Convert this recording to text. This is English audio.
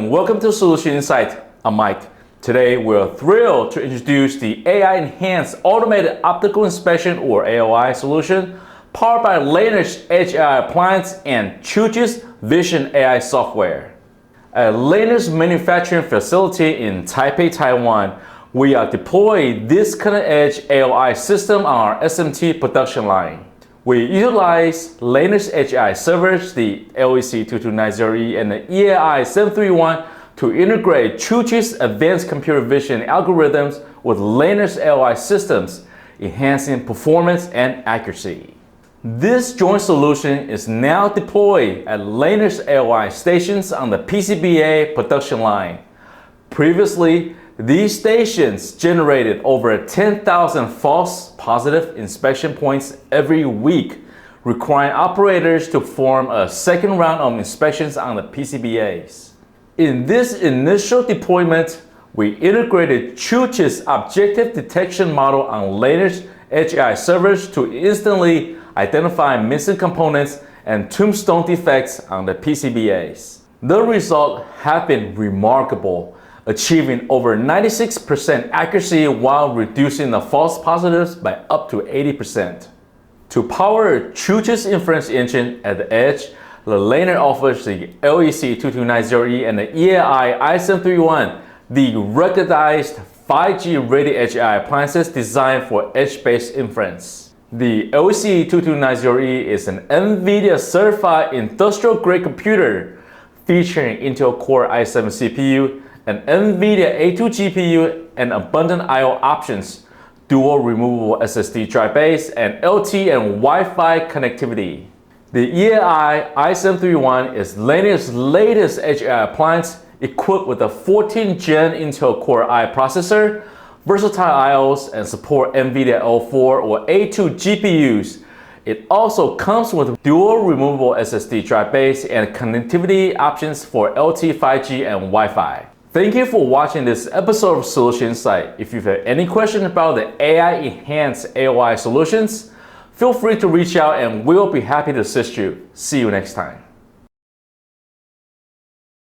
and welcome to Solution Insight. I'm Mike. Today we're thrilled to introduce the AI-enhanced automated optical inspection or AOI solution powered by Lanner's Edge AI appliance and Chooch's Vision AI software. At Lanner's manufacturing facility in Taipei, Taiwan, we are deploying this cutting-edge AOI system on our SMT production line. We utilize Lanner's Edge AI servers, the LEC-2290E and the EAI-731 to integrate Chooch's advanced computer vision algorithms with Lanner's AOI systems, enhancing performance and accuracy. This joint solution is now deployed at Lanner's AOI stations on the PCBA production line. Previously, these stations generated over 10,000 false positive inspection points every week, requiring operators to perform a second round of inspections on the PCBAs. In this initial deployment, we integrated Chooch's objective detection model on Lanner's Edge AI servers to instantly identify missing components and tombstone defects on the PCBAs. The results have been remarkable, achieving over 96% accuracy while reducing the false positives by up to 80%. To power Chooch's inference engine at the edge, the Lanner offers the LEC-2290E and the EAI-731, the ruggedized 5G ready Edge AI appliances designed for edge-based inference. The LEC-2290E is an NVIDIA certified industrial-grade computer featuring Intel Core i7 CPU, an NVIDIA A2 GPU, and abundant I/O options, dual removable SSD drive base, and LTE and Wi-Fi connectivity. The EAI-731 is Lanner's latest Edge AI appliance equipped with a 14th Gen Intel Core i processor, versatile I/Os, and support NVIDIA L4 or A2 GPUs. It also comes with dual removable SSD drive base and connectivity options for LTE, 5G, and Wi-Fi. Thank you for watching this episode of Solution Insight. If you have any questions about the AI-enhanced AOI solutions, feel free to reach out and we'll be happy to assist you. See you next time.